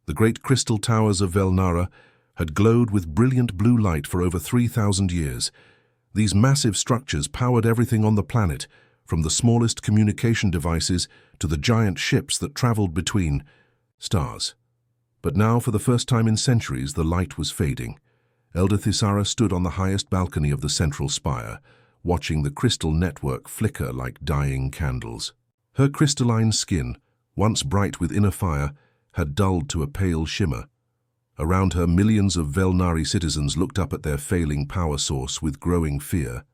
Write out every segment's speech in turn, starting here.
The great crystal towers of Velnara had glowed with brilliant blue light for over 3,000 years. These massive structures powered everything on the planet, from the smallest communication devices to the giant ships that traveled between stars. But now, for the first time in centuries, the light was fading. Elder Thisara stood on the highest balcony of the central spire, watching the crystal network flicker like dying candles. Her crystalline skin, once bright with inner fire, had dulled to a pale shimmer. Around her, millions of Velnari citizens looked up at their failing power source with growing fear.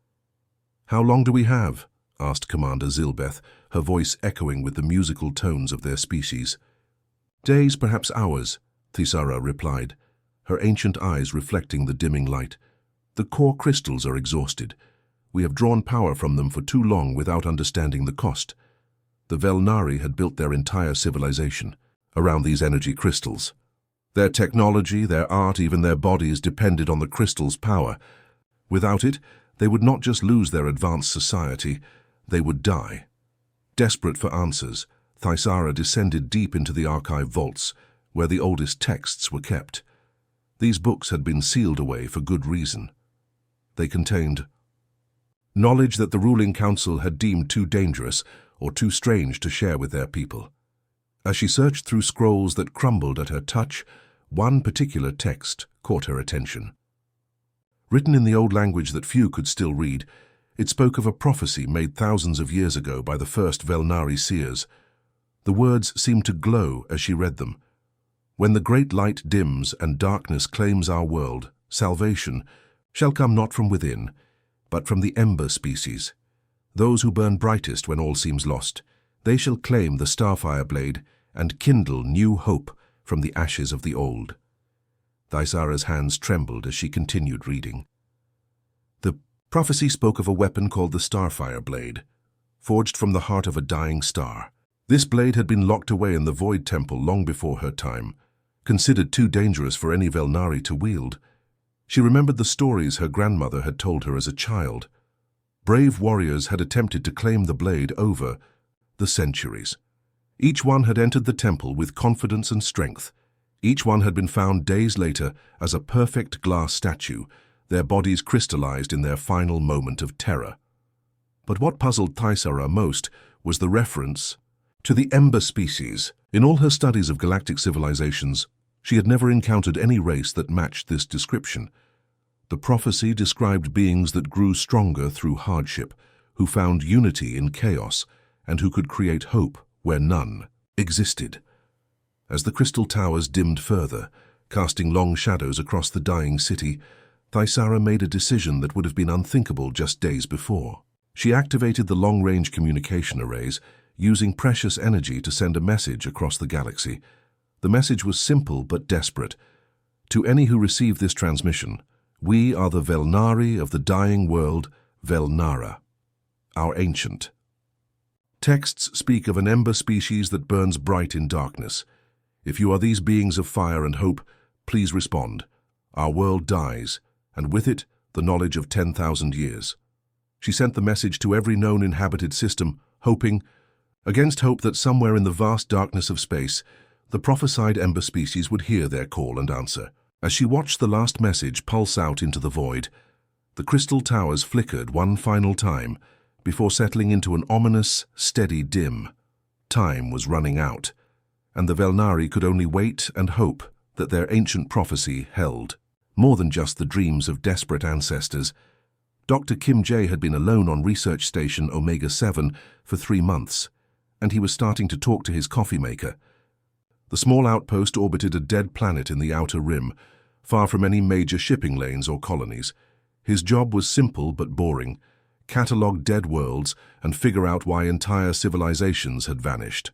"How long do we have?" asked Commander Zilbeth, her voice echoing with the musical tones of their species. "Days, perhaps hours," Thisara replied, her ancient eyes reflecting the dimming light. "The core crystals are exhausted. We have drawn power from them for too long without understanding the cost. The Velnari had built their entire civilization around these energy crystals. Their technology, their art, even their bodies depended on the crystal's power. Without it, they would not just lose their advanced society, they would die." Desperate for answers, Thisara descended deep into the archive vaults, where the oldest texts were kept. These books had been sealed away for good reason. They contained knowledge that the ruling council had deemed too dangerous or too strange to share with their people. As she searched through scrolls that crumbled at her touch, one particular text caught her attention. Written in the old language that few could still read, it spoke of a prophecy made thousands of years ago by the first Velnari seers. The words seemed to glow as she read them. "When the great light dims and darkness claims our world, salvation shall come not from within, but from the ember species. Those who burn brightest when all seems lost, they shall claim the starfire blade and kindle new hope from the ashes of the old." Thisara's hands trembled as she continued reading. The prophecy spoke of a weapon called the starfire blade, forged from the heart of a dying star. This blade had been locked away in the Void Temple long before her time, considered too dangerous for any Velnari to wield. She remembered the stories her grandmother had told her as a child. Brave warriors had attempted to claim the blade over the centuries. Each one had entered the temple with confidence and strength. Each one had been found days later as a perfect glass statue, their bodies crystallized in their final moment of terror. But what puzzled Thisara most was the reference to the ember species. In all her studies of galactic civilizations, she had never encountered any race that matched this description. The prophecy described beings that grew stronger through hardship, who found unity in chaos, and who could create hope where none existed. As the crystal towers dimmed further, casting long shadows across the dying city, Thisara made a decision that would have been unthinkable just days before. She activated the long-range communication arrays, using precious energy to send a message across the galaxy. The message was simple but desperate. To any who received this transmission, "We are the Velnari of the dying world, Velnara, our ancient." Texts speak of an ember species that burns bright in darkness. If you are these beings of fire and hope, please respond. Our world dies, and with it, the knowledge of 10,000 years. She sent the message to every known inhabited system, hoping, against hope, that somewhere in the vast darkness of space, the prophesied ember species would hear their call and answer. As she watched the last message pulse out into the void, the crystal towers flickered one final time before settling into an ominous, steady dim. Time was running out, and the Velnari could only wait and hope that their ancient prophecy held. More than just the dreams of desperate ancestors, Dr. Kim Jae had been alone on Research Station Omega-7 for 3 months, and he was starting to talk to his coffee maker. The small outpost orbited a dead planet in the outer rim, far from any major shipping lanes or colonies. His job was simple but boring: catalog dead worlds and figure out why entire civilizations had vanished.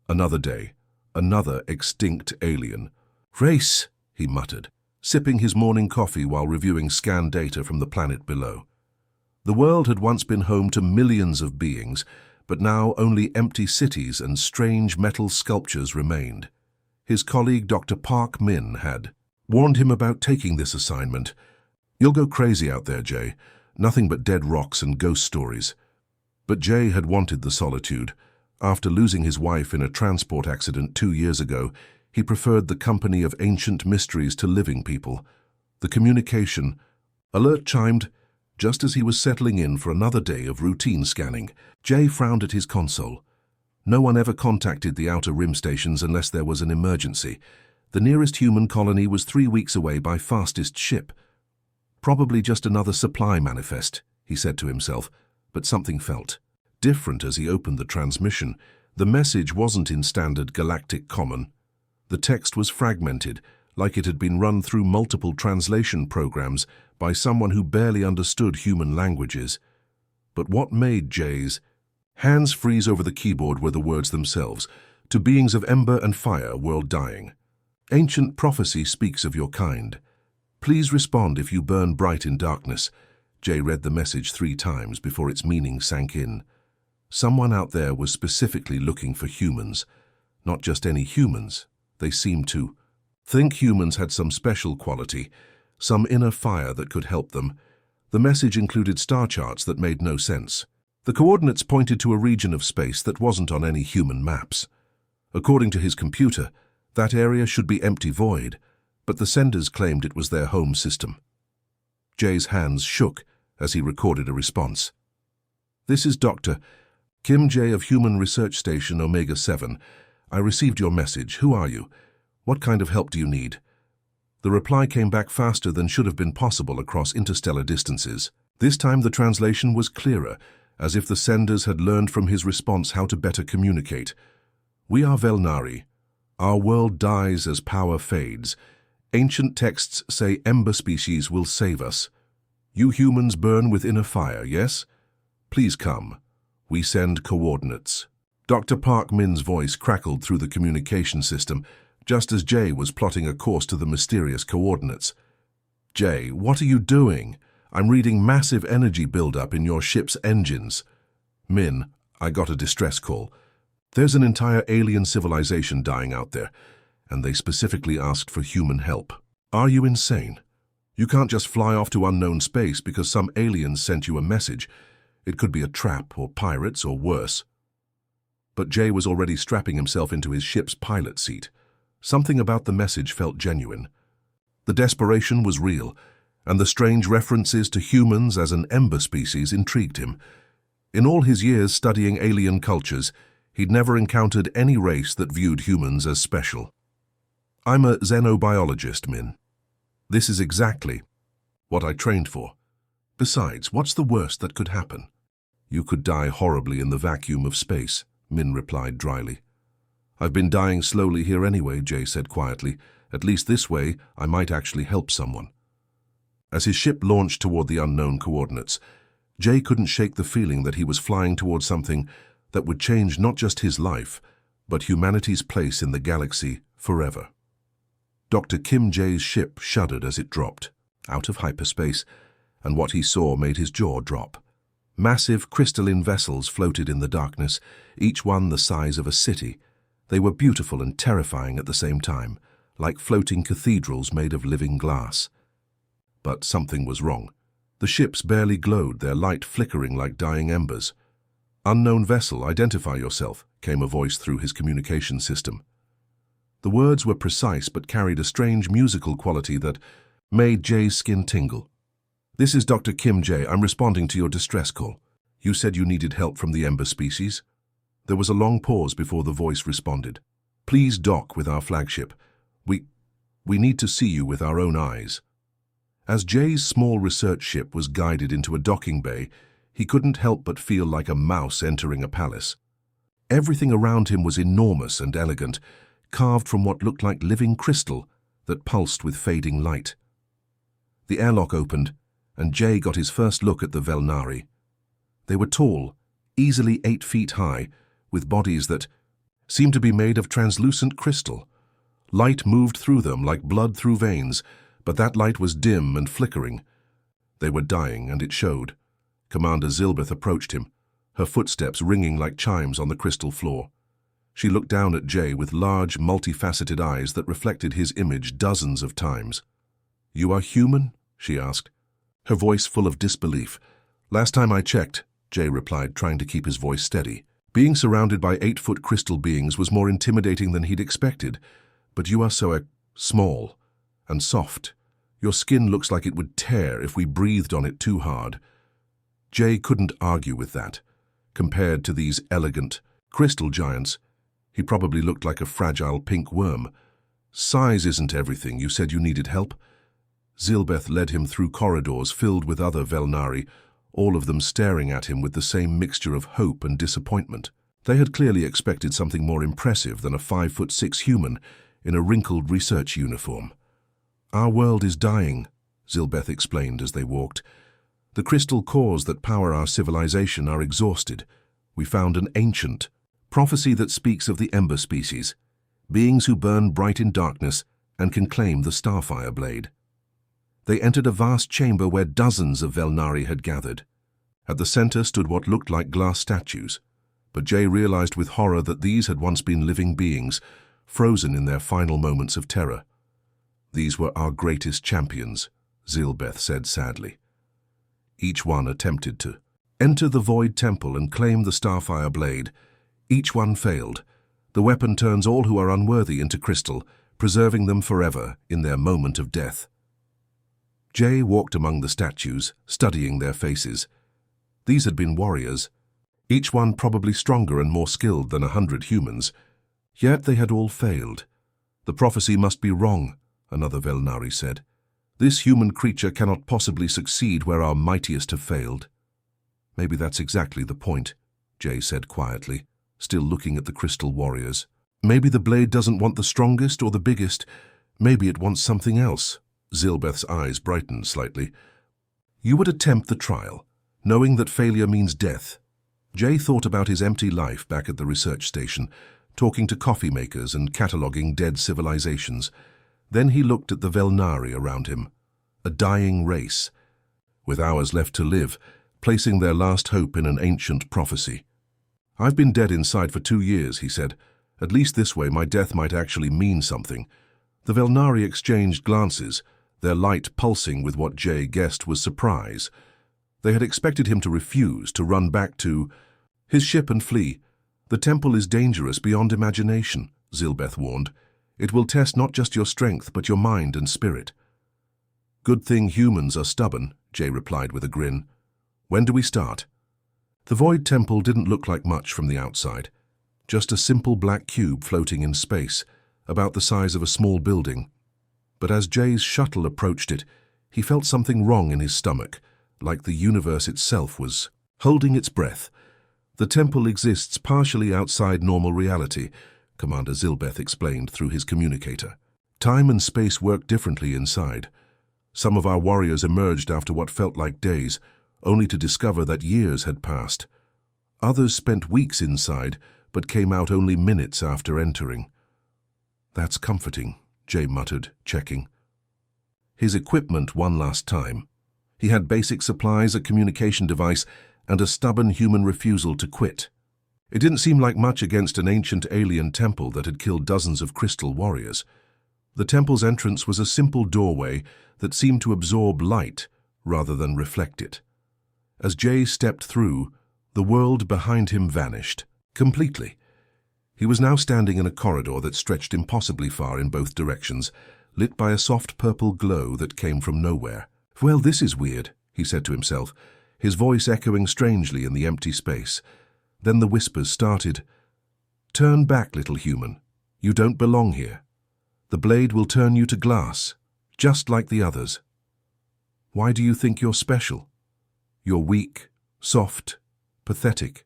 Another day, another extinct alien. "Race," he muttered, sipping his morning coffee while reviewing scan data from the planet below. The world had once been home to millions of beings, but now only empty cities and strange metal sculptures remained. His colleague Dr. Park Min had warned him about taking this assignment. "You'll go crazy out there, Jay. Nothing but dead rocks and ghost stories." But Jay had wanted the solitude. After losing his wife in a transport accident 2 years ago, He preferred the company of ancient mysteries to living people. The communication. Alert chimed just as he was settling in for another day of routine scanning. Jay frowned at his console. No one ever contacted the Outer Rim stations unless there was an emergency. The nearest human colony was 3 weeks away by fastest ship. Probably just another supply manifest, he said to himself, but something felt different as he opened the transmission. The message wasn't in standard galactic common. The text was fragmented, like it had been run through multiple translation programs by someone who barely understood human languages. But what made Jay's hands freeze over the keyboard were the words themselves. To beings of ember and fire, world dying. Ancient prophecy speaks of your kind. Please respond if you burn bright in darkness. Jay read the message 3 times before its meaning sank in. Someone out there was specifically looking for humans. Not just any humans. They seemed to think humans had some special quality, some inner fire that could help them. The message included star charts that made no sense. The coordinates pointed to a region of space that wasn't on any human maps. According to his computer, that area should be empty void, but the senders claimed it was their home system. Jay's hands shook as he recorded a response. This is Dr. Kim J of Human Research Station Omega 7. I received your message. Who are you? What kind of help do you need? The reply came back faster than should have been possible across interstellar distances. This time the translation was clearer, as if the senders had learned from his response how to better communicate. We are Velnari. Our world dies as power fades. Ancient texts say ember species will save us. You humans burn with inner fire, yes? Please come. We send coordinates. Dr. Park Min's voice crackled through the communication system, just as Jay was plotting a course to the mysterious coordinates. Jay, what are you doing? I'm reading massive energy buildup in your ship's engines. Min, I got a distress call. There's an entire alien civilization dying out there, and they specifically asked for human help. Are you insane? You can't just fly off to unknown space because some aliens sent you a message. It could be a trap, or pirates, or worse. But Jay was already strapping himself into his ship's pilot seat. Something about the message felt genuine. The desperation was real, and the strange references to humans as an ember species intrigued him. In all his years studying alien cultures, he'd never encountered any race that viewed humans as special. I'm a xenobiologist, Min. This is exactly what I trained for. Besides, what's the worst that could happen? You could die horribly in the vacuum of space, Min replied dryly. I've been dying slowly here anyway, Jay said quietly. At least this way, I might actually help someone. As his ship launched toward the unknown coordinates, Jay couldn't shake the feeling that he was flying toward something that would change not just his life, but humanity's place in the galaxy forever. Dr. Kim Jay's ship shuddered as it dropped, out of hyperspace, and what he saw made his jaw drop. Massive crystalline vessels floated in the darkness, each one the size of a city. They were beautiful and terrifying at the same time, like floating cathedrals made of living glass. But something was wrong. The ships barely glowed, their light flickering like dying embers. Unknown vessel, identify yourself, came a voice through his communication system. The words were precise but carried a strange musical quality that made Jay's skin tingle. This is Dr. Kim Jay. I'm responding to your distress call. You said you needed help from the ember species? There was a long pause before the voice responded. Please dock with our flagship. We need to see you with our own eyes. As Jay's small research ship was guided into a docking bay, he couldn't help but feel like a mouse entering a palace. Everything around him was enormous and elegant, carved from what looked like living crystal that pulsed with fading light. The airlock opened, and Jay got his first look at the Velnari. They were tall, easily 8 feet high, with bodies that seemed to be made of translucent crystal. Light moved through them like blood through veins, but that light was dim and flickering. They were dying, and it showed. Commander Zilbeth approached him, her footsteps ringing like chimes on the crystal floor. She looked down at Jay with large, multifaceted eyes that reflected his image dozens of times. You are human? She asked, her voice full of disbelief. Last time I checked, Jay replied, trying to keep his voice steady. Being surrounded by 8-foot crystal beings was more intimidating than he'd expected, But you are so small and soft. Your skin looks like it would tear if we breathed on it too hard. Jay couldn't argue with that. Compared to these elegant crystal giants, he probably looked like a fragile pink worm. Size isn't everything. You said you needed help. Zilbeth led him through corridors filled with other Velnari, all of them staring at him with the same mixture of hope and disappointment. They had clearly expected something more impressive than a 5'6" human in a wrinkled research uniform. Our world is dying, Zilbeth explained as they walked. The crystal cores that power our civilization are exhausted. We found an ancient prophecy that speaks of the Ember species, beings who burn bright in darkness and can claim the Starfire blade. They entered a vast chamber where dozens of Velnari had gathered. At the center stood what looked like glass statues, but Jay realized with horror that these had once been living beings, frozen in their final moments of terror. These were our greatest champions, Zilbeth said sadly. Each one attempted to enter the Void Temple and claim the Starfire blade. Each one failed. The weapon turns all who are unworthy into crystal, preserving them forever in their moment of death. Jay walked among the statues, studying their faces. These had been warriors, each one probably stronger and more skilled than 100 humans. Yet they had all failed. The prophecy must be wrong, another Velnari said. This human creature cannot possibly succeed where our mightiest have failed. Maybe that's exactly the point, Jay said quietly, still looking at the crystal warriors. Maybe the blade doesn't want the strongest or the biggest. Maybe it wants something else. Zilbeth's eyes brightened slightly. You would attempt the trial, knowing that failure means death. Jay thought about his empty life back at the research station, talking to coffee makers and cataloguing dead civilizations. Then he looked at the Velnari around him, a dying race, with hours left to live, placing their last hope in an ancient prophecy. I've been dead inside for 2 years, he said. At least this way my death might actually mean something. The Velnari exchanged glances, their light pulsing with what Jay guessed was surprise. They had expected him to refuse, to run back to his ship and flee. The temple is dangerous beyond imagination, Zilbeth warned. It will test not just your strength, but your mind and spirit. Good thing humans are stubborn, Jay replied with a grin. When do we start? The Void Temple didn't look like much from the outside. Just a simple black cube floating in space, about the size of a small building. But as Jay's shuttle approached it, he felt something wrong in his stomach, like the universe itself was holding its breath. The temple exists partially outside normal reality, Commander Zilbeth explained through his communicator. Time and space work differently inside. Some of our warriors emerged after what felt like days, only to discover that years had passed. Others spent weeks inside, but came out only minutes after entering. That's comforting, Jay muttered, checking his equipment one last time. He had basic supplies, a communication device, and a stubborn human refusal to quit. It didn't seem like much against an ancient alien temple that had killed dozens of crystal warriors. The temple's entrance was a simple doorway that seemed to absorb light rather than reflect it. As Jay stepped through, the world behind him vanished, completely. He was now standing in a corridor that stretched impossibly far in both directions, lit by a soft purple glow that came from nowhere. Well, this is weird, he said to himself, his voice echoing strangely in the empty space. Then the whispers started. Turn back, little human. You don't belong here. The blade will turn you to glass, just like the others. Why do you think you're special? You're weak, soft, pathetic.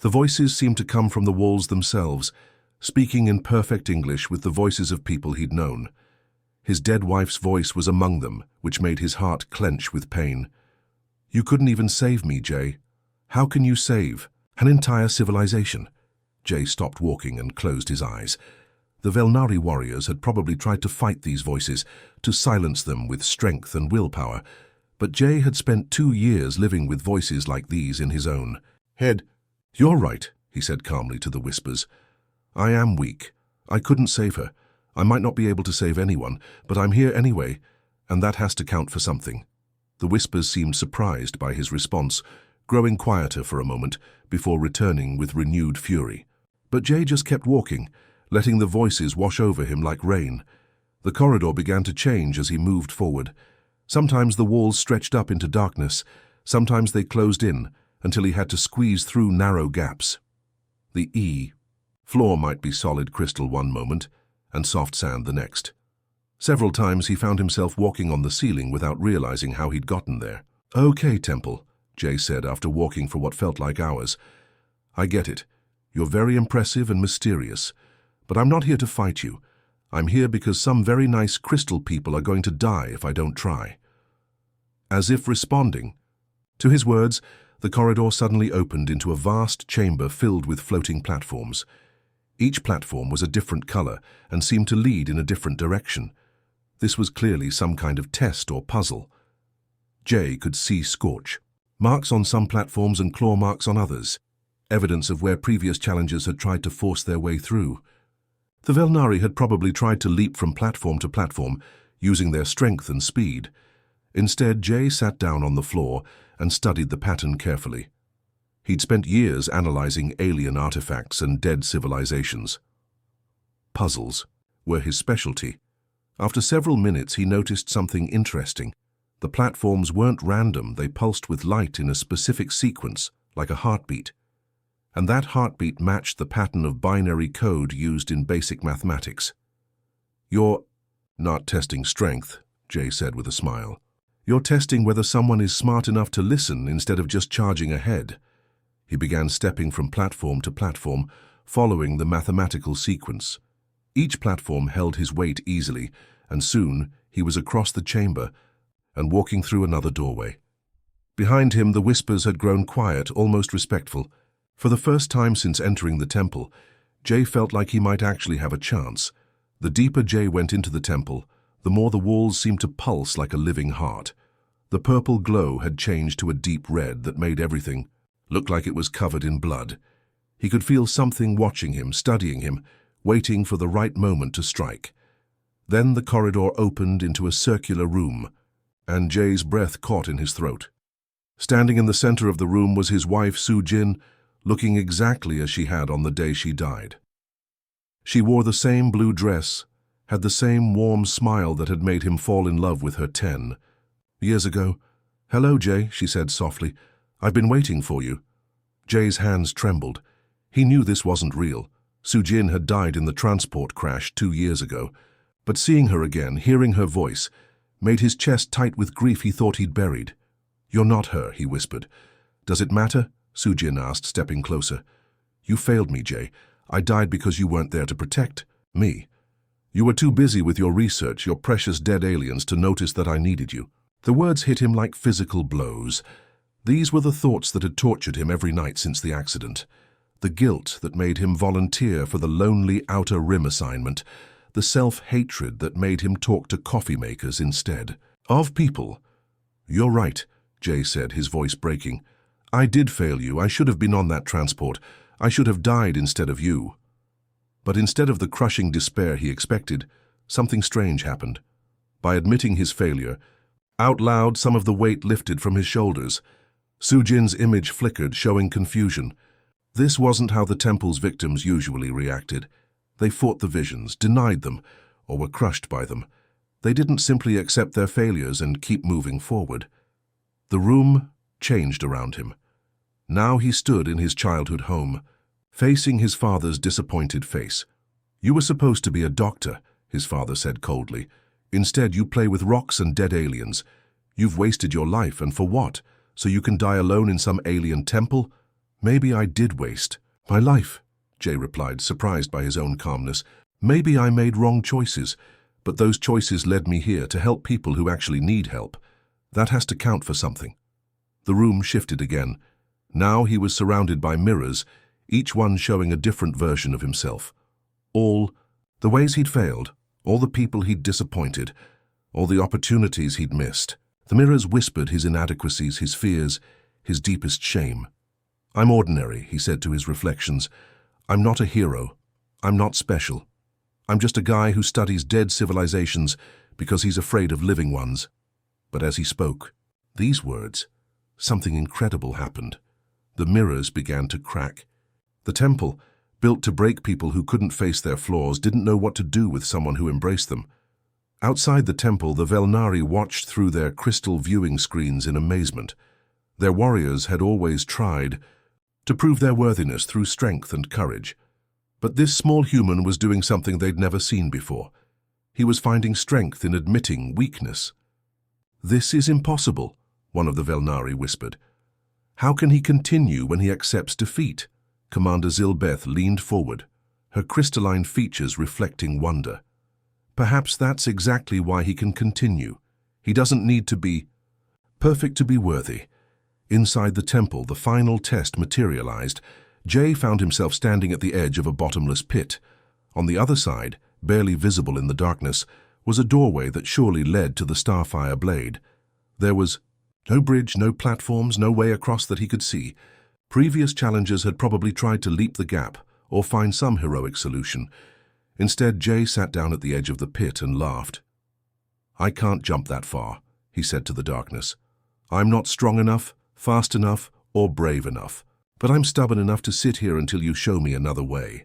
The voices seemed to come from the walls themselves, speaking in perfect English with the voices of people he'd known. His dead wife's voice was among them, which made his heart clench with pain. You couldn't even save me, Jay. How can you save an entire civilization? Jay stopped walking and closed his eyes. The Velnari warriors had probably tried to fight these voices, to silence them with strength and willpower, but Jay had spent 2 years living with voices like these in his own head. You're right, he said calmly to the whispers. I am weak. I couldn't save her. I might not be able to save anyone, but I'm here anyway, and that has to count for something. The whispers seemed surprised by his response, growing quieter for a moment before returning with renewed fury. But Jay just kept walking, letting the voices wash over him like rain. The corridor began to change as he moved forward. Sometimes the walls stretched up into darkness, sometimes they closed in, until he had to squeeze through narrow gaps. The floor might be solid crystal one moment, and soft sand the next. Several times he found himself walking on the ceiling without realizing how he'd gotten there. "Okay, Temple," Jay said after walking for what felt like hours. "I get it. You're very impressive and mysterious. But I'm not here to fight you. I'm here because some very nice crystal people are going to die if I don't try." As if responding to his words, the corridor suddenly opened into a vast chamber filled with floating platforms. Each platform was a different color and seemed to lead in a different direction. This was clearly some kind of test or puzzle. Jay could see scorch marks on some platforms and claw marks on others, evidence of where previous challengers had tried to force their way through. The Velnari had probably tried to leap from platform to platform, using their strength and speed. Instead, Jay sat down on the floor and studied the pattern carefully. He'd spent years analyzing alien artifacts and dead civilizations. Puzzles were his specialty. After several minutes, he noticed something interesting. The platforms weren't random, they pulsed with light in a specific sequence, like a heartbeat. And that heartbeat matched the pattern of binary code used in basic mathematics. "You're not testing strength," Jay said with a smile. "You're testing whether someone is smart enough to listen instead of just charging ahead." He began stepping from platform to platform, following the mathematical sequence. Each platform held his weight easily, and soon he was across the chamber and walking through another doorway. Behind him, the whispers had grown quiet, almost respectful. For the first time since entering the temple, Jay felt like he might actually have a chance. The deeper Jay went into the temple, the more the walls seemed to pulse like a living heart. The purple glow had changed to a deep red that made everything look like it was covered in blood. He could feel something watching him, studying him, waiting for the right moment to strike. Then the corridor opened into a circular room, and Jay's breath caught in his throat. Standing in the center of the room was his wife, Su-Jin, looking exactly as she had on the day she died. She wore the same blue dress, had the same warm smile that had made him fall in love with her 10 years ago. "Hello, Jay," she said softly. "I've been waiting for you." Jay's hands trembled. He knew this wasn't real. Su-Jin had died in the transport crash 2 years ago. But seeing her again, hearing her voice, made his chest tight with grief he thought he'd buried. "You're not her," he whispered. "Does it matter?" Su-Jin asked, stepping closer. "You failed me, Jay. I died because you weren't there to protect me. You were too busy with your research, your precious dead aliens, to notice that I needed you." The words hit him like physical blows. These were the thoughts that had tortured him every night since the accident. The guilt that made him volunteer for the lonely Outer Rim assignment. The self-hatred that made him talk to coffee makers instead of people. "You're right," Jay said, his voice breaking. "I did fail you. I should have been on that transport. I should have died instead of you." But instead of the crushing despair he expected, something strange happened. By admitting his failure, out loud, some of the weight lifted from his shoulders. Su-Jin's image flickered, showing confusion. This wasn't how the temple's victims usually reacted. They fought the visions, denied them, or were crushed by them. They didn't simply accept their failures and keep moving forward. The room changed around him. Now he stood in his childhood home, facing his father's disappointed face. "You were supposed to be a doctor," his father said coldly. "Instead, you play with rocks and dead aliens. You've wasted your life, and for what? So you can die alone in some alien temple?" "Maybe I did waste my life," Jay replied, surprised by his own calmness. "Maybe I made wrong choices, but those choices led me here to help people who actually need help. That has to count for something." The room shifted again. Now he was surrounded by mirrors, each one showing a different version of himself. All the ways he'd failed, all the people he'd disappointed, all the opportunities he'd missed. The mirrors whispered his inadequacies, his fears, his deepest shame. "I'm ordinary," he said to his reflections. "I'm not a hero. I'm not special. I'm just a guy who studies dead civilizations because he's afraid of living ones." But as he spoke these words, something incredible happened. The mirrors began to crack. The temple, built to break people who couldn't face their flaws, didn't know what to do with someone who embraced them. Outside the temple, the Velnari watched through their crystal viewing screens in amazement. Their warriors had always tried to prove their worthiness through strength and courage. But this small human was doing something they'd never seen before. He was finding strength in admitting weakness. "This is impossible," one of the Velnari whispered. "How can he continue when he accepts defeat?" Commander Zilbeth leaned forward, her crystalline features reflecting wonder. "Perhaps that's exactly why he can continue. He doesn't need to be perfect to be worthy." Inside the temple, the final test materialized. Jay found himself standing at the edge of a bottomless pit. On the other side, barely visible in the darkness, was a doorway that surely led to the Starfire blade. There was no bridge, no platforms, no way across that he could see. Previous challengers had probably tried to leap the gap or find some heroic solution. Instead, Jay sat down at the edge of the pit and laughed. "I can't jump that far," he said to the darkness. "I'm not strong enough, fast enough, or brave enough. But I'm stubborn enough to sit here until you show me another way."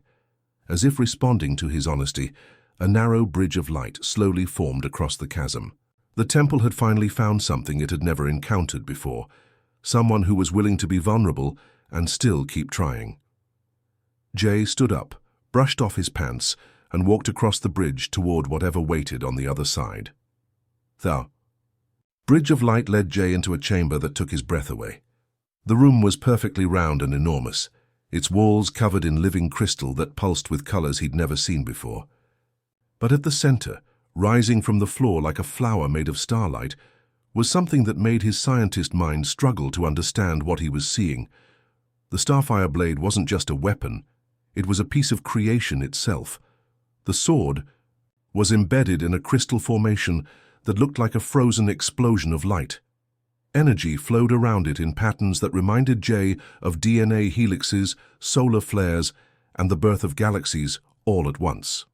As if responding to his honesty, a narrow bridge of light slowly formed across the chasm. The temple had finally found something it had never encountered before, someone who was willing to be vulnerable and still keep trying. Jay stood up, brushed off his pants, and walked across the bridge toward whatever waited on the other side. The bridge of light led Jay into a chamber that took his breath away. The room was perfectly round and enormous, its walls covered in living crystal that pulsed with colors he'd never seen before. But at the center, rising from the floor like a flower made of starlight, was something that made his scientist mind struggle to understand what he was seeing. The Starfire blade wasn't just a weapon, it was a piece of creation itself. The sword was embedded in a crystal formation that looked like a frozen explosion of light. Energy flowed around it in patterns that reminded Jay of DNA helixes, solar flares, and the birth of galaxies all at once.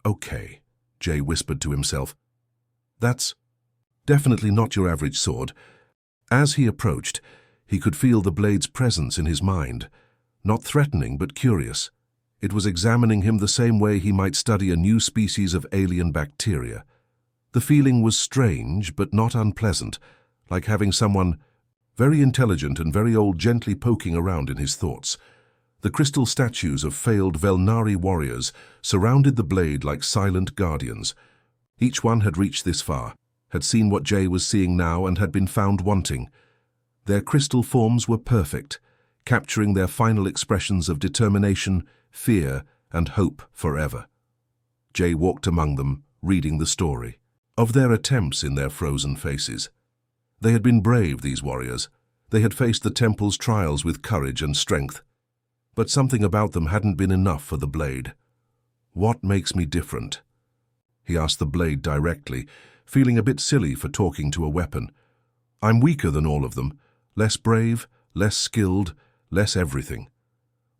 "Okay," Jay whispered to himself. "That's definitely not your average sword." As he approached, he could feel the blade's presence in his mind, not threatening but curious. It was examining him the same way he might study a new species of alien bacteria. The feeling was strange but not unpleasant, like having someone very intelligent and very old gently poking around in his thoughts. The crystal statues of failed Velnari warriors surrounded the blade like silent guardians. Each one had reached this far, had seen what Jay was seeing now, and had been found wanting. Their crystal forms were perfect, capturing their final expressions of determination, fear, and hope forever. Jay walked among them, reading the story of their attempts in their frozen faces. They had been brave, these warriors. They had faced the temple's trials with courage and strength. But something about them hadn't been enough for the blade. "What makes me different?" he asked the blade directly, feeling a bit silly for talking to a weapon. "I'm weaker than all of them, less brave, less skilled, less everything."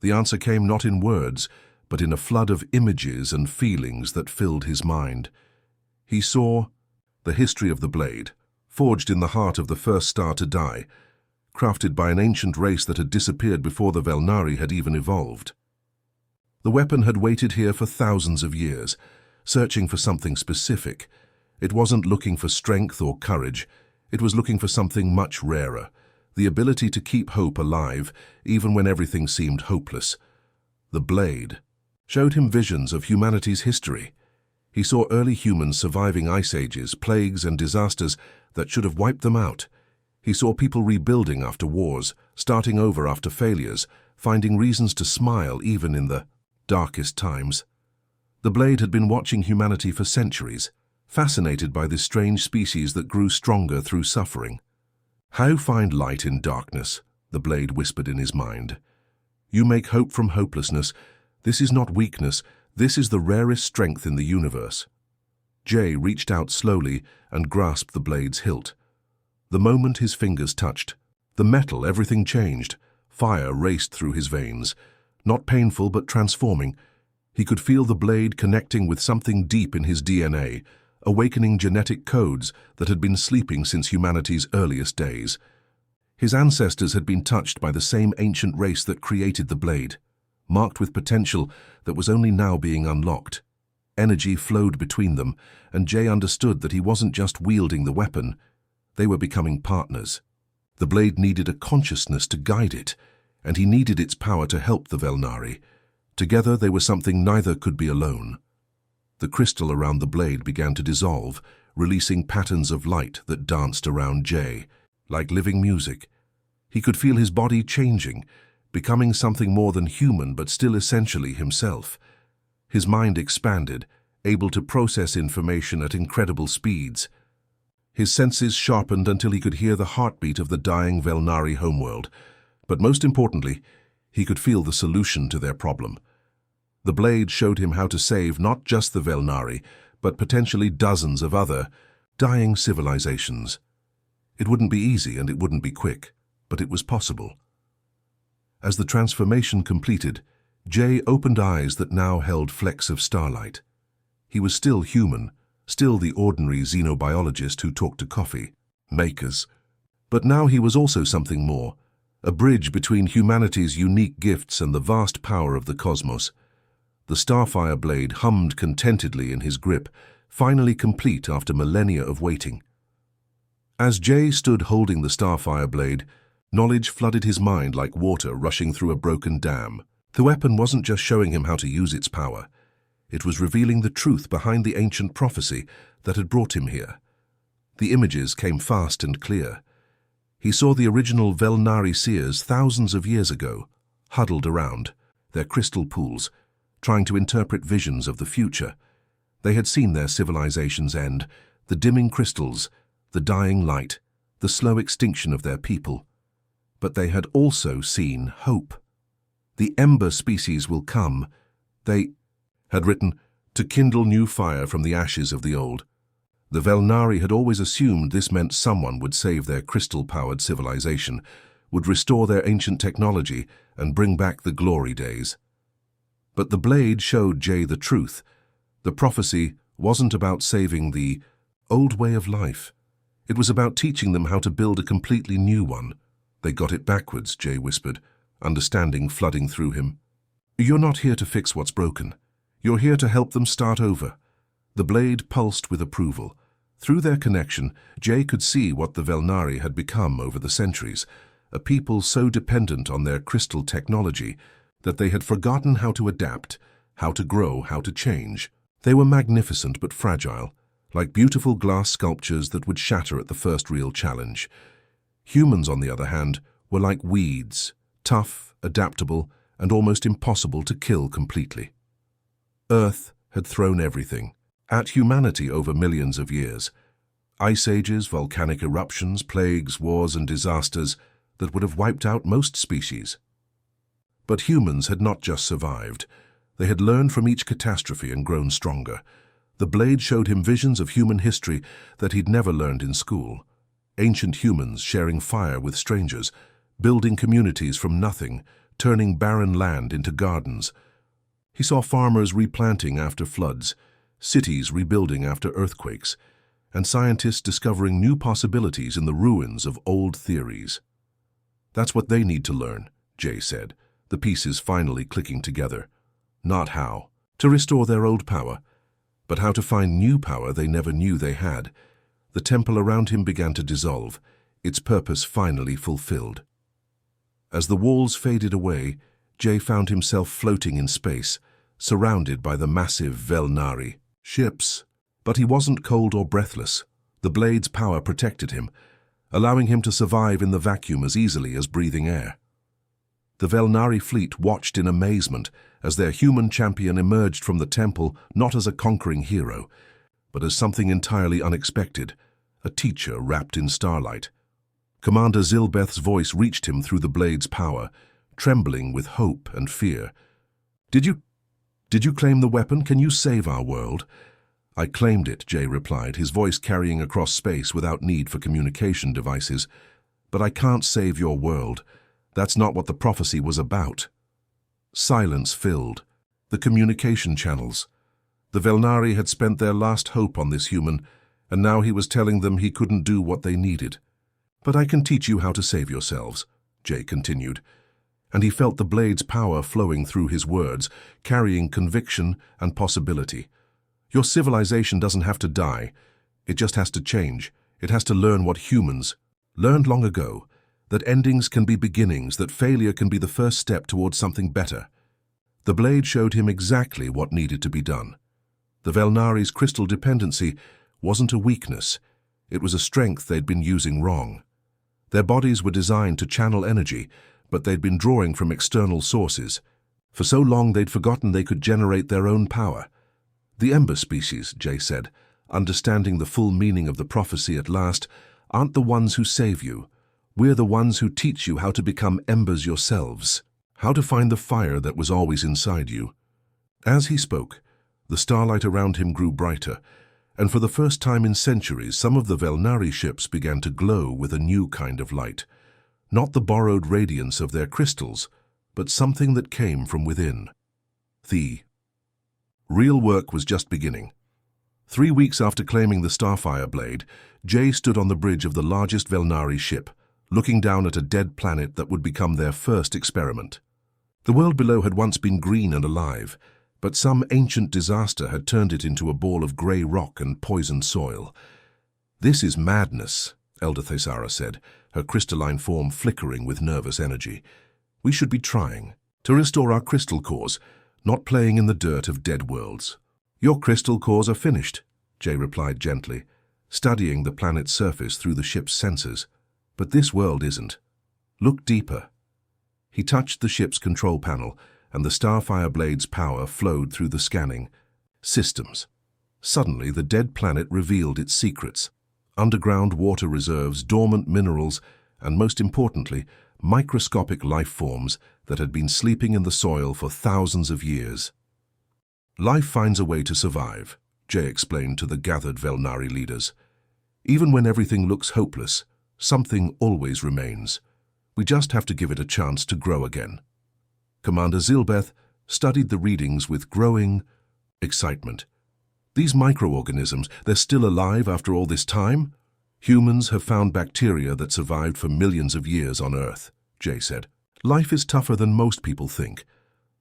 The answer came not in words, but in a flood of images and feelings that filled his mind. He saw the history of the blade, forged in the heart of the first star to die, crafted by an ancient race that had disappeared before the Velnari had even evolved. The weapon had waited here for thousands of years, searching for something specific. It wasn't looking for strength or courage, it was looking for something much rarer, the ability to keep hope alive even when everything seemed hopeless. The blade showed him visions of humanity's history. He saw early humans surviving ice ages, plagues, and disasters that should have wiped them out. He saw people rebuilding after wars, starting over after failures, finding reasons to smile even in the darkest times. The blade had been watching humanity for centuries, fascinated by this strange species that grew stronger through suffering. "How find light in darkness?" the blade whispered in his mind. "You make hope from hopelessness. This is not weakness. This is the rarest strength in the universe." Jay reached out slowly and grasped the blade's hilt. The moment his fingers touched the metal, everything changed. Fire raced through his veins. Not painful, but transforming. He could feel the blade connecting with something deep in his DNA, awakening genetic codes that had been sleeping since humanity's earliest days. His ancestors had been touched by the same ancient race that created the blade. marked with potential that was only now being unlocked. Energy flowed between them, and Jay understood that he wasn't just wielding the weapon. They were becoming partners. The blade needed a consciousness to guide it, and he needed its power to help the Velnari. Together they were something neither could be alone. The crystal around the blade began to dissolve, releasing patterns of light that danced around Jay, like living music. He could feel his body changing, becoming something more than human but still essentially himself. His mind expanded, able to process information at incredible speeds. His senses sharpened until he could hear the heartbeat of the dying Velnari homeworld. But most importantly, he could feel the solution to their problem. The blade showed him how to save not just the Velnari, but potentially dozens of other, dying civilizations. It wouldn't be easy and it wouldn't be quick, but it was possible. As the transformation completed, Jay opened eyes that now held flecks of starlight. He was still human, still the ordinary xenobiologist who talked to coffee makers. But now he was also something more, a bridge between humanity's unique gifts and the vast power of the cosmos. The starfire blade hummed contentedly in his grip, finally complete after millennia of waiting. As Jay stood holding the starfire blade, knowledge flooded his mind like water rushing through a broken dam. The weapon wasn't just showing him how to use its power. It was revealing the truth behind the ancient prophecy that had brought him here. The images came fast and clear. He saw the original Velnari seers thousands of years ago, huddled around, their crystal pools, trying to interpret visions of the future. They had seen their civilizations end, the dimming crystals, the dying light, the slow extinction of their people. But they had also seen hope. The Ember species will come, they had written, to kindle new fire from the ashes of the old. The Velnari had always assumed this meant someone would save their crystal-powered civilization, would restore their ancient technology and bring back the glory days. But the blade showed Jay the truth. The prophecy wasn't about saving the old way of life. It was about teaching them how to build a completely new one. They got it backwards, Jay whispered, understanding flooding through him. You're not here to fix what's broken. You're here to help them start over. The blade pulsed with approval. Through their connection, Jay could see what the Velnari had become over the centuries, a people so dependent on their crystal technology that they had forgotten how to adapt, how to grow, how to change. They were magnificent but fragile, like beautiful glass sculptures that would shatter at the first real challenge. Humans, on the other hand, were like weeds, tough, adaptable, and almost impossible to kill completely. Earth had thrown everything at humanity over millions of years. Ice ages, volcanic eruptions, plagues, wars, and disasters that would have wiped out most species. But humans had not just survived. They had learned from each catastrophe and grown stronger. The blade showed him visions of human history that he'd never learned in school. Ancient humans sharing fire with strangers, building communities from nothing, turning barren land into gardens. He saw farmers replanting after floods, cities rebuilding after earthquakes, and scientists discovering new possibilities in the ruins of old theories. That's what they need to learn, Jay said, the pieces finally clicking together. Not how to restore their old power, but how to find new power they never knew they had. The temple around him began to dissolve, its purpose finally fulfilled. As the walls faded away, Jay found himself floating in space, surrounded by the massive Velnari ships. But he wasn't cold or breathless. The blade's power protected him, allowing him to survive in the vacuum as easily as breathing air. The Velnari fleet watched in amazement as their human champion emerged from the temple not as a conquering hero, but as something entirely unexpected, a teacher wrapped in starlight. Commander Zilbeth's voice reached him through the blade's power, trembling with hope and fear. Did you claim the weapon? Can you save our world? I claimed it, Jay replied, his voice carrying across space without need for communication devices. But I can't save your world. That's not what the prophecy was about. Silence filled the communication channels. The Velnari had spent their last hope on this human, and now he was telling them he couldn't do what they needed. But I can teach you how to save yourselves, Jay continued. and he felt the blade's power flowing through his words, carrying conviction and possibility. Your civilization doesn't have to die. It just has to change. It has to learn what humans learned long ago, that endings can be beginnings, that failure can be the first step towards something better. The blade showed him exactly what needed to be done. The Velnari's crystal dependency wasn't a weakness. It was a strength they'd been using wrong. Their bodies were designed to channel energy, but they'd been drawing from external sources. For so long they'd forgotten they could generate their own power. The Ember species, Jay said, understanding the full meaning of the prophecy at last, aren't the ones who save you. We're the ones who teach you how to become embers yourselves, how to find the fire that was always inside you. As he spoke, the starlight around him grew brighter, and for the first time in centuries, some of the Velnari ships began to glow with a new kind of light. Not the borrowed radiance of their crystals, but something that came from within. The real work was just beginning. 3 weeks after claiming the Starfire blade, Jay stood on the bridge of the largest Velnari ship, looking down at a dead planet that would become their first experiment. The world below had once been green and alive, but some ancient disaster had turned it into a ball of grey rock and poisoned soil. "This is madness," Elder Thesara said, her crystalline form flickering with nervous energy. "We should be trying to restore our crystal cores, not playing in the dirt of dead worlds." "Your crystal cores are finished," Jay replied gently, studying the planet's surface through the ship's sensors. "But this world isn't. Look deeper." He touched the ship's control panel, and the Starfire blade's power flowed through the scanning systems. Suddenly, the dead planet revealed its secrets: underground water reserves, dormant minerals, and most importantly, microscopic life forms that had been sleeping in the soil for thousands of years. "Life finds a way to survive," Jay explained to the gathered Velnari leaders. "Even when everything looks hopeless, something always remains. We just have to give it a chance to grow again." Commander Zilbeth studied the readings with growing excitement. "These microorganisms, they're still alive after all this time?" "Humans have found bacteria that survived for millions of years on Earth," Jay said. "Life is tougher than most people think.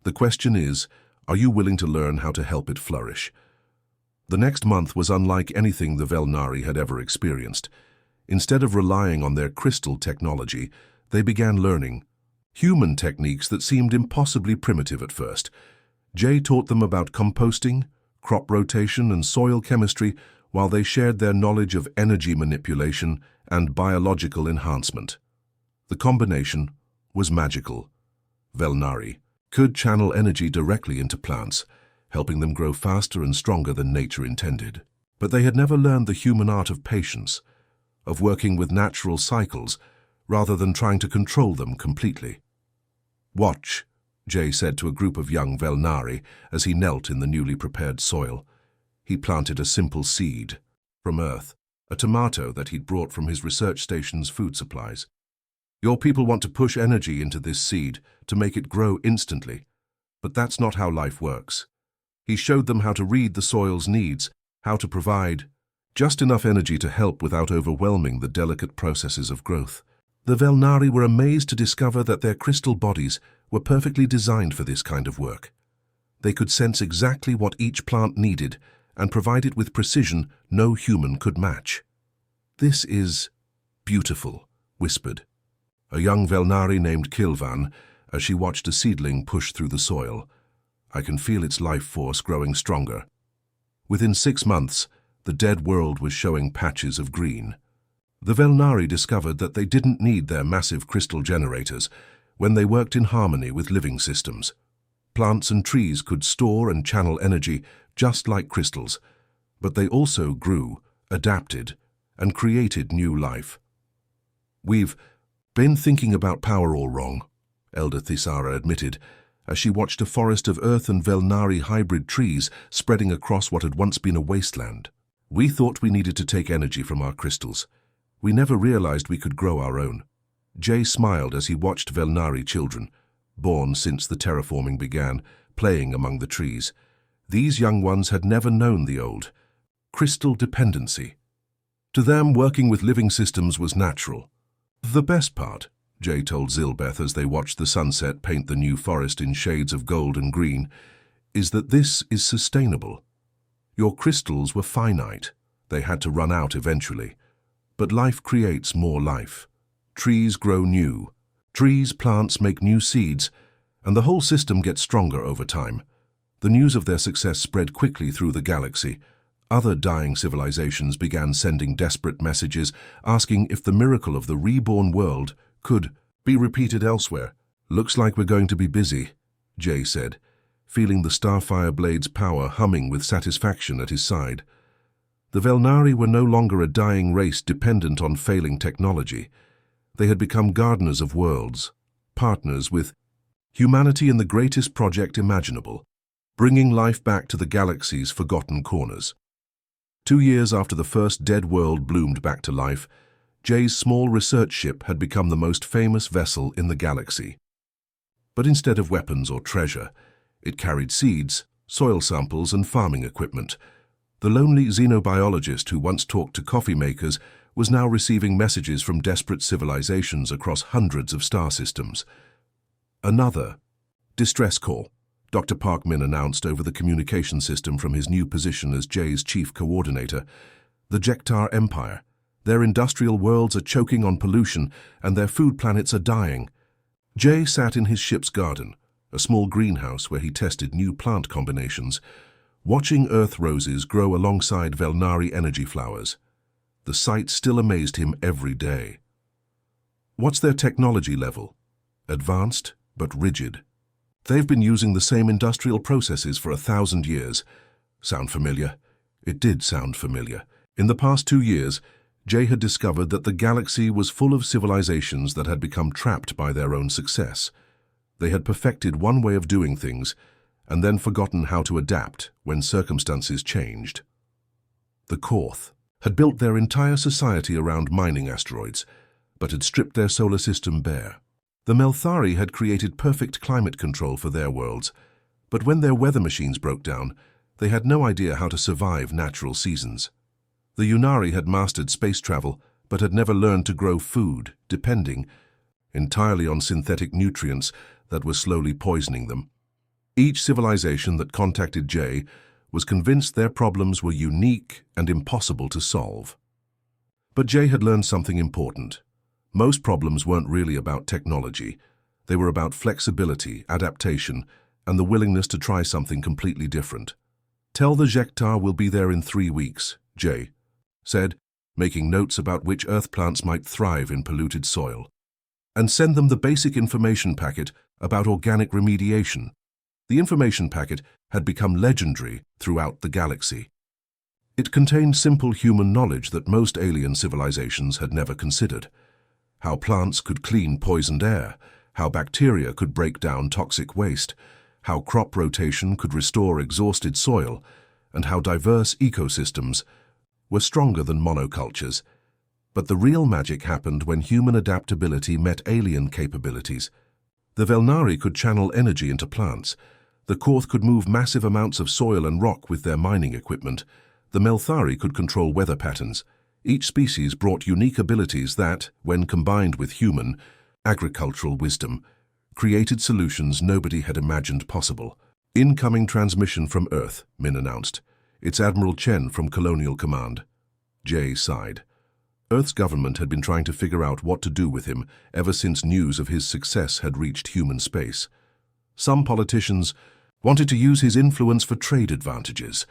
The question is, are you willing to learn how to help it flourish?" The next month was unlike anything the Velnari had ever experienced. Instead of relying on their crystal technology, they began learning human techniques that seemed impossibly primitive at first. Jay taught them about composting, crop rotation, and soil chemistry, while they shared their knowledge of energy manipulation and biological enhancement. The combination was magical. Velnari could channel energy directly into plants, helping them grow faster and stronger than nature intended. But they had never learned the human art of patience, of working with natural cycles rather than trying to control them completely. "Watch," Jay said to a group of young Velnari as he knelt in the newly prepared soil. He planted a simple seed from Earth, a tomato that he'd brought from his research station's food supplies. "Your people want to push energy into this seed to make it grow instantly, but that's not how life works." He showed them how to read the soil's needs, how to provide just enough energy to help without overwhelming the delicate processes of growth. The Velnari were amazed to discover that their crystal bodies were perfectly designed for this kind of work. They could sense exactly what each plant needed and provide it with precision no human could match. "This is beautiful," whispered a young Velnari named Kilvan as she watched a seedling push through the soil. "I can feel its life force growing stronger." Within 6 months, the dead world was showing patches of green. The Velnari discovered that they didn't need their massive crystal generators when they worked in harmony with living systems. Plants and trees could store and channel energy just like crystals, but they also grew, adapted, and created new life. "We've been thinking about power all wrong," Elder Thesara admitted, as she watched a forest of Earth and Velnari hybrid trees spreading across what had once been a wasteland. "We thought we needed to take energy from our crystals. We never realized we could grow our own." Jay smiled as he watched Velnari children, born since the terraforming began, playing among the trees. These young ones had never known the old crystal dependency. To them, working with living systems was natural. "The best part," Jay told Zilbeth as they watched the sunset paint the new forest in shades of gold and green, is that this is sustainable. Your crystals were finite. They had to run out eventually. But life creates more life. Trees grow new. Trees, plants make new seeds, and the whole system gets stronger over time. The news of their success spread quickly through the galaxy. Other dying civilizations began sending desperate messages, asking if the miracle of the reborn world could be repeated elsewhere. "Looks like we're going to be busy," Jay said, feeling the Starfire blade's power humming with satisfaction at his side. The Velnari were no longer a dying race dependent on failing technology. They had become gardeners of worlds, partners with humanity in the greatest project imaginable, bringing life back to the galaxy's forgotten corners. 2 years after the first dead world bloomed back to life, Jay's small research ship had become the most famous vessel in the galaxy. But instead of weapons or treasure, it carried seeds, soil samples, and farming equipment. The lonely xenobiologist who once talked to coffee makers was now receiving messages from desperate civilizations across hundreds of star systems. Another distress call, Dr. Parkman announced over the communication system from his new position as Jay's chief coordinator. The Jektar Empire. Their industrial worlds are choking on pollution, and their food planets are dying. Jay sat in his ship's garden, a small greenhouse where he tested new plant combinations, watching Earth roses grow alongside Velnari energy flowers. The sight still amazed him every day. What's their technology level? Advanced, but rigid. They've been using the same industrial processes for 1,000 years. Sound familiar? It did sound familiar. In the past 2 years, Jay had discovered that the galaxy was full of civilizations that had become trapped by their own success. They had perfected one way of doing things and then forgotten how to adapt when circumstances changed. The Korth had built their entire society around mining asteroids, but had stripped their solar system bare. The Melthari had created perfect climate control for their worlds, but when their weather machines broke down, they had no idea how to survive natural seasons. The Unari had mastered space travel, but had never learned to grow food, depending entirely on synthetic nutrients that were slowly poisoning them. Each civilization that contacted Jay was convinced their problems were unique and impossible to solve. But Jay had learned something important. Most problems weren't really about technology. They were about flexibility, adaptation, and the willingness to try something completely different. "Tell the Jektar we'll be there in 3 weeks," Jay said, making notes about which Earth plants might thrive in polluted soil. "And send them the basic information packet about organic remediation." The information packet had become legendary throughout the galaxy. It contained simple human knowledge that most alien civilizations had never considered. How plants could clean poisoned air, how bacteria could break down toxic waste, how crop rotation could restore exhausted soil, and how diverse ecosystems were stronger than monocultures. But the real magic happened when human adaptability met alien capabilities. The Velnari could channel energy into plants. The Korth could move massive amounts of soil and rock with their mining equipment. The Melthari could control weather patterns. Each species brought unique abilities that, when combined with human, agricultural wisdom, created solutions nobody had imagined possible. "Incoming transmission from Earth," Min announced. "It's Admiral Chen from Colonial Command." Jay sighed. Earth's government had been trying to figure out what to do with him ever since news of his success had reached human space. Some politicians wanted to use his influence for trade advantages.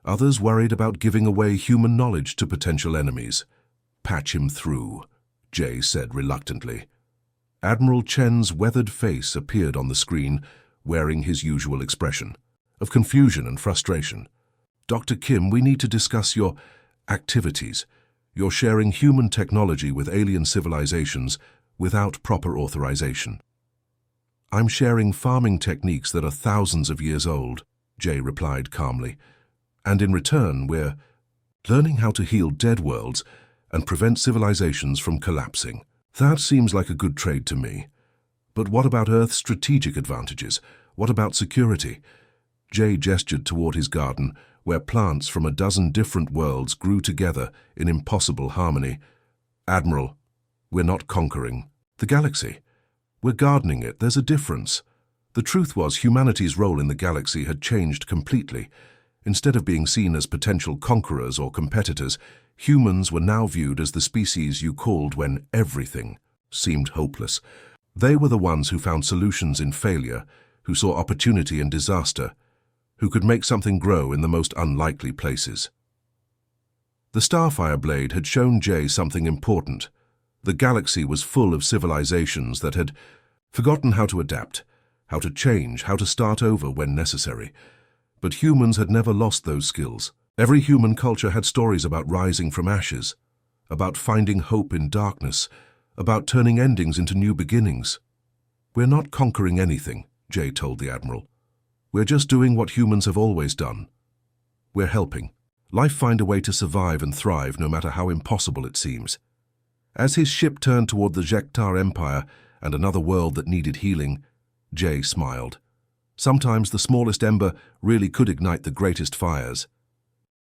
Others worried about giving away human knowledge to potential enemies. "Patch him through," Jay said reluctantly. Admiral Chen's weathered face appeared on the screen, wearing his usual expression of confusion and frustration. "Dr. Kim, we need to discuss your activities. You're sharing human technology with alien civilizations without proper authorization." "I'm sharing farming techniques that are thousands of years old," Jay replied calmly. "And in return, we're learning how to heal dead worlds and prevent civilizations from collapsing. That seems like a good trade to me. But what about Earth's strategic advantages? What about security?" Jay gestured toward his garden, where plants from a dozen different worlds grew together in impossible harmony. "Admiral, we're not conquering. The galaxy. We're gardening it, there's a difference. The truth was humanity's role in the galaxy had changed completely. Instead of being seen as potential conquerors or competitors, humans were now viewed as the species you called when everything seemed hopeless. They were the ones who found solutions in failure, who saw opportunity in disaster, who could make something grow in the most unlikely places. The Starfire Blade had shown Jay something important. The galaxy was full of civilizations that had forgotten how to adapt, how to change, how to start over when necessary. But humans had never lost those skills. Every human culture had stories about rising from ashes, about finding hope in darkness, about turning endings into new beginnings. We're not conquering anything, Jay told the Admiral. We're just doing what humans have always done. We're helping life find a way to survive and thrive no matter how impossible it seems. As his ship turned toward the Jektar Empire and another world that needed healing, Jay smiled. Sometimes the smallest ember really could ignite the greatest fires.